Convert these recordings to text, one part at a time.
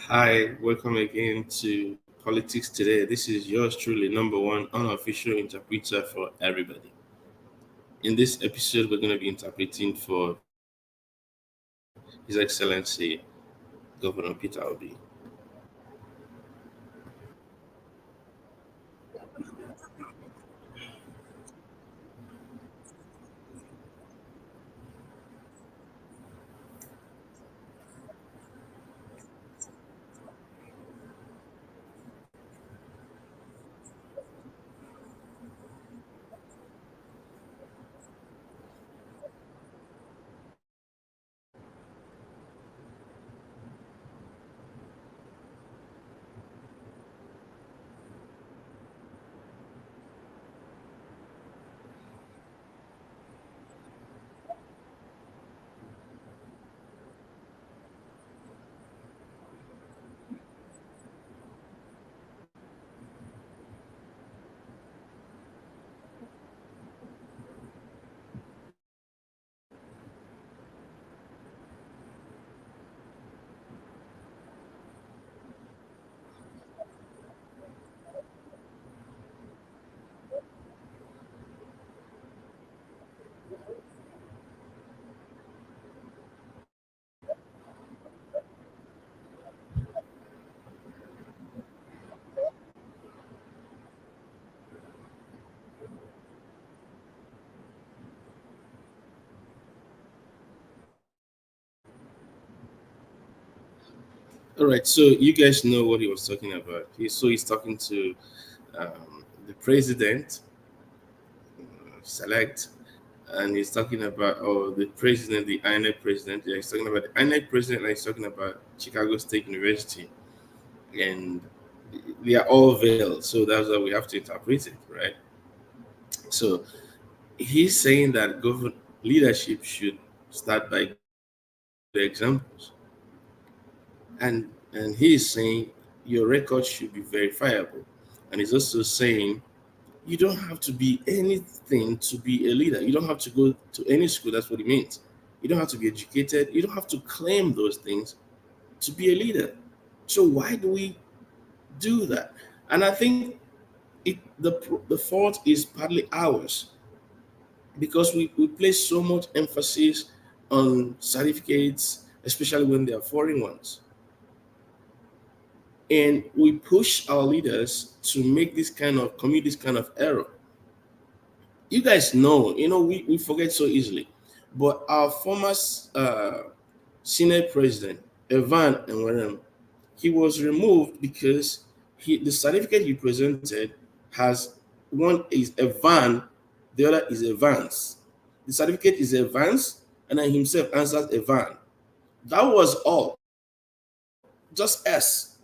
Hi, welcome again to Politics Today. This is yours truly, number one unofficial interpreter for everybody. In this episode, we're going to be interpreting for His Excellency Governor Peter Obi. All right, so you guys know what he was talking about. He's talking to the president select, and he's talking about the president, the INEC president. Yeah, he's talking about the INEC president, and he's talking about Chicago State University, and they are all veiled. So that's how we have to interpret it, right? So he's saying that government leadership should start by the examples, and he is saying your record should be verifiable, and he's also saying you don't have to be anything to be a leader. You don't have to go to any school. That's what he means. You don't have to be educated. You don't have to claim those things to be a leader. So why do we do that? And I think the fault is partly ours because we place so much emphasis on certificates, especially when they are foreign ones. And we push our leaders to make commit this kind of error. You guys know, we forget so easily. But our former Senate president, Evan Enwerem, he was removed because the certificate he presented has one is Evan, the other is Evans. The certificate is Evans, and then himself answers Evan. That was all, just S.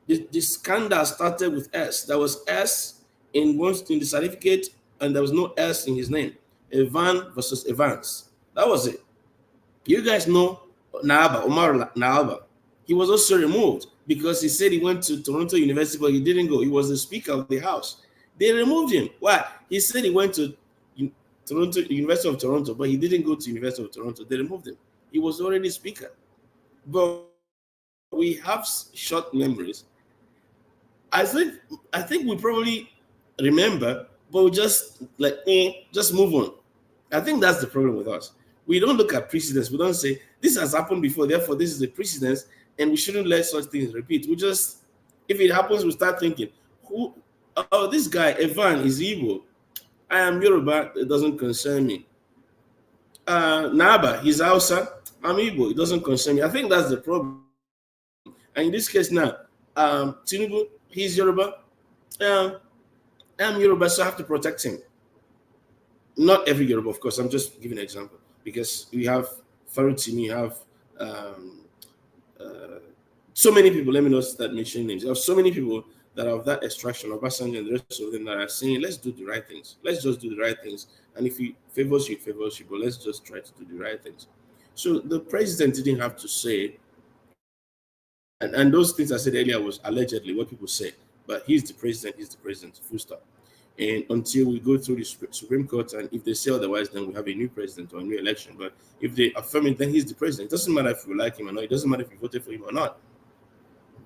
The scandal started with S. There was S in the certificate, and there was no S in his name. Evan versus Evans. That was it. You guys know Naaba, Omar Naaba. He was also removed because he said he went to Toronto University, but he didn't go. He was the Speaker of the House. They removed him. Why? He said he went to Toronto, University of Toronto, but he didn't go to University of Toronto. They removed him. He was already Speaker. But we have short memories. I think I think we probably remember, but we just just move on. I think that's the problem with us. We don't look at precedents. We don't say this has happened before, therefore this is the precedence, and we shouldn't let such things repeat. We just, if it happens, we start thinking, who? Oh, this guy Evan is evil. I am Yoruba. It doesn't concern me. Naba, he's Hausa. I'm Igbo. It doesn't concern me. I think that's the problem. And in this case now, Tinubu, he's Yoruba. Um, I'm Yoruba, so I have to protect him. Not every Yoruba, of course. I'm just giving an example because we have Farutini, you have um, uh, so many people. Let me not start mentioning names. There are so many people that are of that extraction of Basanjo and the rest of them that are saying, let's do the right things. Let's just do the right things. And if he favors you, it favors you, but let's just try to do the right things. So the president didn't have to say, and those things I said earlier was allegedly what people say, but he's the president, full stop. And until we go through the Supreme Court, and if they say otherwise, then we have a new president or a new election. But if they affirm it, then he's the president. It doesn't matter if you like him or not. It doesn't matter if you voted for him or not.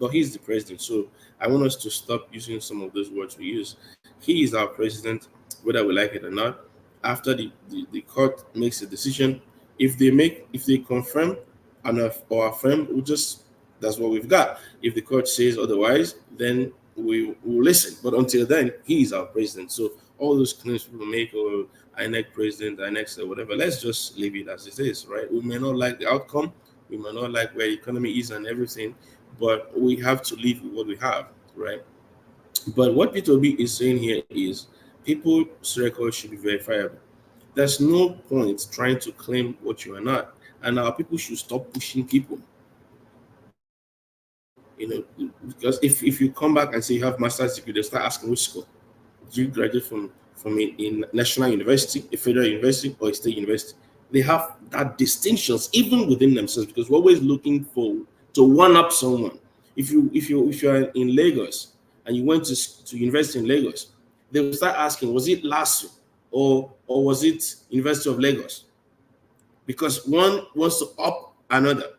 but he's the president. So I want us to stop using some of those words we use. He is our president, whether we like it or not. After the court makes a decision, if they confirm and or affirm, we just that's what we've got. If the court says otherwise, then we will listen. But until then, he is our president. So all those claims people make, or INEC president, INEC whatever, let's just leave it as it is, right? We may not like the outcome, we may not like where the economy is and everything, but we have to live with what we have, right? But what Peter B is saying here is people's records should be verifiable. There's no point trying to claim what you are not. And our people should stop pushing people. Because if you come back and say you have master's degree, they start asking which school. Do you graduate from a national university, a federal university, or a state university? They have that distinctions even within themselves, because we're always looking for to one up someone. If you are in Lagos and you went to university in Lagos, they will start asking, was it LASU or was it University of Lagos? Because one wants to up another.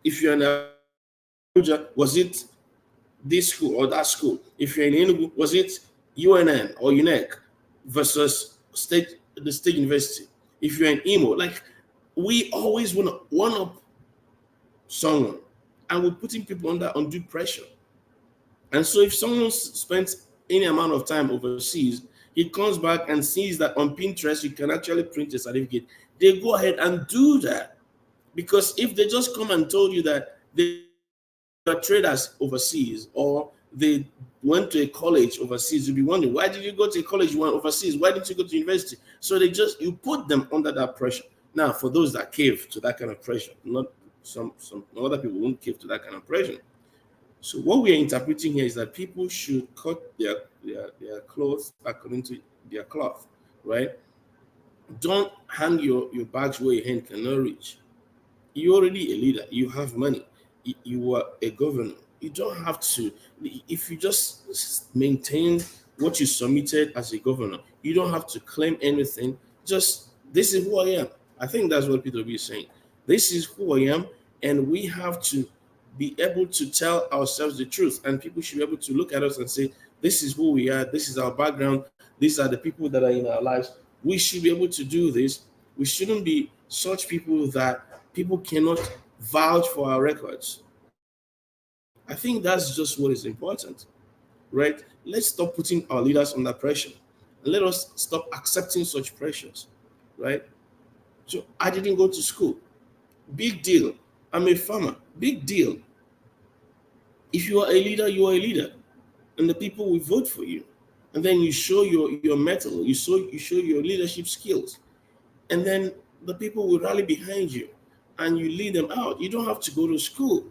If you're in Abuja, was it this school or that school? If you're in Enugu, was it UNN or UNEC versus the state university? If you're in Imo, like we always want to one up someone, and we're putting people under undue pressure. And so if someone spends any amount of time overseas, he comes back and sees that on Pinterest you can actually print a certificate. They go ahead and do that, because if they just come and told you that they are traders overseas or they went to a college overseas, you'll be wondering, why did you go to a college you went overseas? Why didn't you go to university? So you put them under that pressure. Now, for those that cave to that kind of pressure, not some other people won't cave to that kind of pressure. So what we are interpreting here is that people should cut their clothes according to their cloth, right? Don't hang your bags where your hand cannot reach. You're already a leader. You have money. You are a governor. You don't have to, if you just maintain what you submitted as a governor, you don't have to claim anything. Just, this is who I am. I think that's what Peter B is saying. This is who I am, and we have to be able to tell ourselves the truth. And people should be able to look at us and say, this is who we are, this is our background, these are the people that are in our lives. We should be able to do this. We shouldn't be such people that people cannot vouch for our records. I think that's just what is important, right? Let's stop putting our leaders under pressure. And let us stop accepting such pressures, right? So I didn't go to school. Big deal. I'm a farmer. Big deal. If you are a leader, you are a leader. And the people will vote for you. And then you show your mettle, you show your leadership skills. And then the people will rally behind you and you lead them out. You don't have to go to school,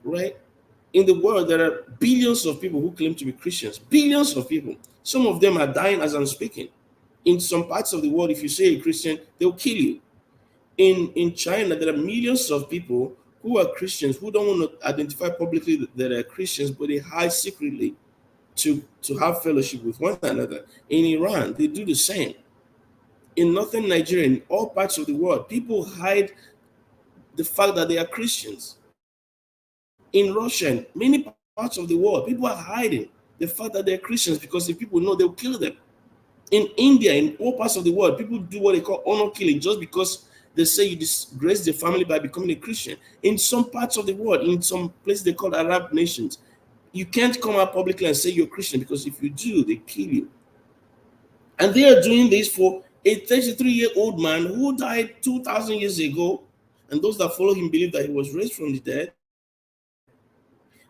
right? In the world, there are billions of people who claim to be Christians, billions of people. Some of them are dying as I'm speaking. In some parts of the world, if you say a Christian, they'll kill you. In China, there are millions of people who are Christians who don't want to identify publicly that they're Christians, but they hide secretly to have fellowship with one another. In Iran, they do the same. In northern Nigeria, in all parts of the world, people hide the fact that they are Christians. In Russia, in many parts of the world, people are hiding the fact that they're Christians, because if people know, they'll kill them. In India, in all parts of the world, people do what they call honor killing just because they say you disgrace the family by becoming a Christian. In some parts of the world, in some places they call Arab nations, you can't come out publicly and say you're Christian, because if you do, they kill you. And they are doing this for a 33-year-old man who died 2,000 years ago, and those that follow him believe that he was raised from the dead.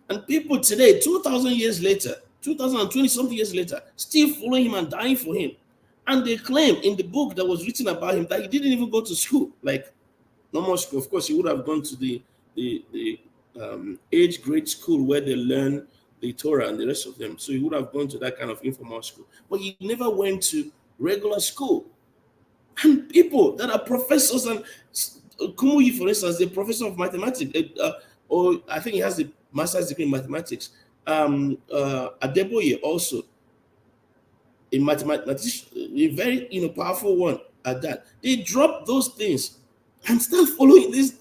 And people today, 2,000 years later, 2020 something years later, still following him and dying for him. And they claim in the book that was written about him that he didn't even go to school, like normal school. Of course, he would have gone to the age grade school where they learn the Torah and the rest of them. So he would have gone to that kind of informal school. But he never went to regular school. And people that are professors, and Kumuyi, for instance, the professor of mathematics, or I think he has the master's degree in mathematics. Adeboye also, a mathematician, a very powerful one at that. They drop those things and start following this.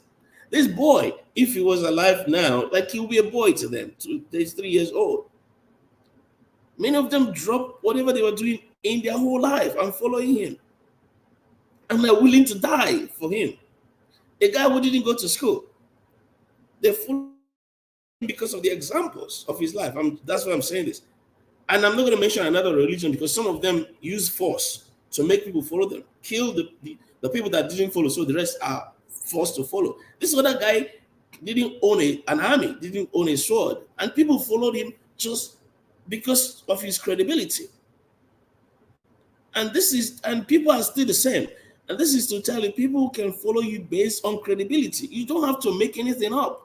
This boy, if he was alive now, like he'll be a boy to them. He's 3 years old. Many of them dropped whatever they were doing in their whole life and following him. And they're willing to die for him. A guy who didn't go to school. They follow him because of the examples of his life. That's why I'm saying this. And I'm not going to mention another religion because some of them use force to make people follow them, kill the people that didn't follow, so the rest are forced to follow. This other guy didn't own an army, didn't own a sword, and people followed him just because of his credibility. And people are still the same. And this is to tell you, people can follow you based on credibility. You don't have to make anything up.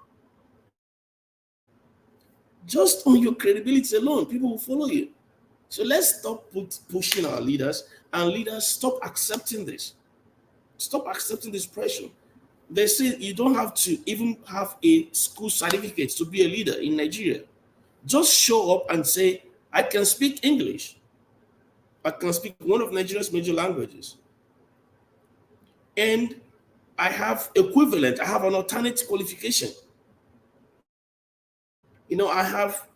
Just on your credibility alone, people will follow you. So let's stop pushing our leaders, and leaders stop accepting this. Stop accepting this pressure. They say you don't have to even have a school certificate to be a leader in Nigeria. Just show up and say, I can speak English. I can speak one of Nigeria's major languages. And I have equivalent, I have an alternate qualification. I have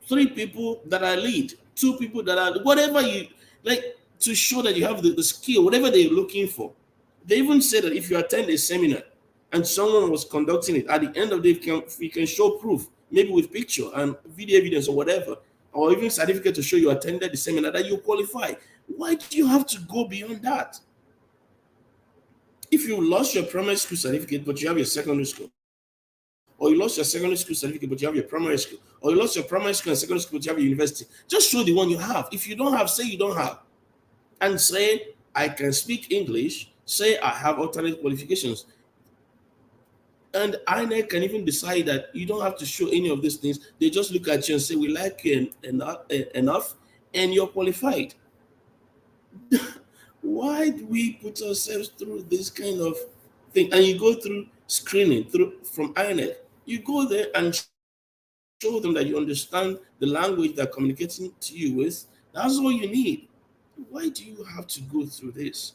3 people that I lead, 2 people that are whatever you like, to show that you have the skill, whatever they're looking for. They even say that if you attend a seminar and someone was conducting it, at the end of the day, you can show proof, maybe with picture and video evidence or whatever, or even certificate to show you attended the seminar, that you qualify. Why do you have to go beyond that? If you lost your primary school certificate, but you have your secondary school, or you lost your secondary school certificate, but you have your primary school, or you lost your primary school and secondary school, but you have your university, just show the one you have. If you don't have, say you don't have. And say, I can speak English, say I have alternate qualifications. And INEC can even decide that you don't have to show any of these things. They just look at you and say, we like you enough, and you're qualified. Why do we put ourselves through this kind of thing? And you go through screening from INEC. You go there and show them that you understand the language they're communicating to you with. That's all you need. Why do you have to go through this?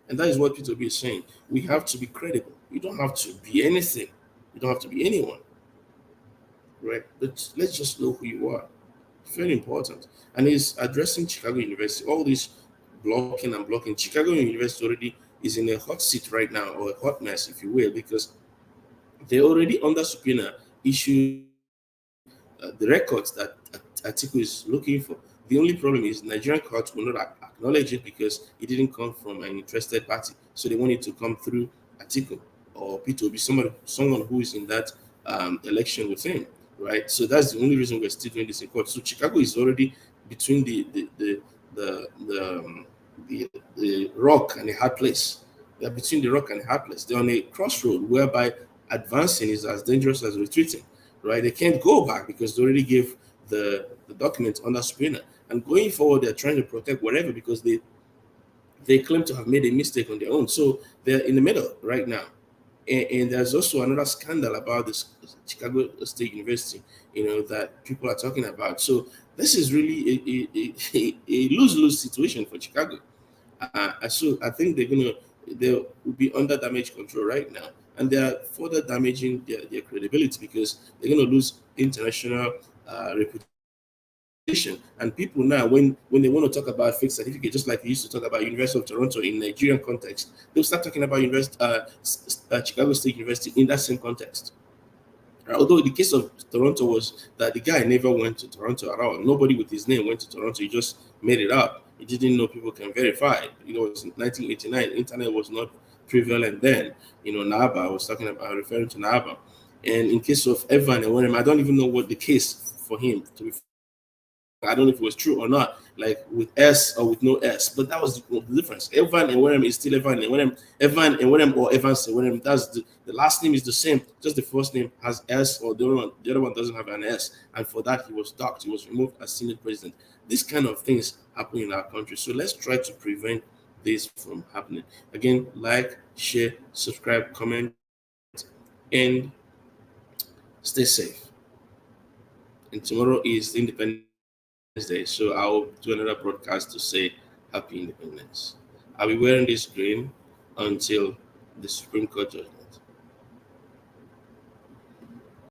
And that is what Peter B is saying. We have to be credible. You don't have to be anything. You don't have to be anyone. Right? But let's just know who you are. Very important. And he's addressing Chicago University. All this blocking and blocking. Chicago University already is in a hot seat right now, or a hot mess, if you will, because they already under subpoena issued the records that Atiku is looking for. The only problem is Nigerian courts will not acknowledge it because it didn't come from an interested party. So they want it to come through Atiku or P2B, someone who is in that election with him, right? So that's the only reason we're still doing this in court. So Chicago is already between the rock and a hard place. They're between the rock and a hard place. They're on a crossroad whereby advancing is as dangerous as retreating, right? They can't go back because they already gave the documents under subpoena. And going forward, they're trying to protect whatever because they claim to have made a mistake on their own. So they're in the middle right now. And there's also another scandal about this Chicago State University, that people are talking about. So this is really a lose-lose situation for Chicago. So I think they will be under damage control right now, and they are further damaging their credibility because they're going to lose international reputation. And people now, when they want to talk about fake certificate, just like they used to talk about University of Toronto in Nigerian context, they'll start talking about Chicago State University in that same context. Although the case of Toronto was that the guy never went to Toronto at all. Nobody with his name went to Toronto. He just made it up. He didn't know people can verify. It was in 1989. Internet was not prevalent then. NABA, I was referring to NABA. And in case of Evan and William, I don't even know what the case for him, to be I don't know if it was true or not, like with S or with no S, but that was the difference. Evan and William is still Evan and William. Evan and William or Evans and William. That's the last name is the same, just the first name has S, or the other one doesn't have an S. And for that, he was docked. He was removed as Senate president. These kind of things happen in our country. So let's try to prevent this from happening. Again, like, share, subscribe, comment, and stay safe. And tomorrow is Independence Day, so I'll do another broadcast to say Happy Independence. I'll be wearing this green until the Supreme Court judgment.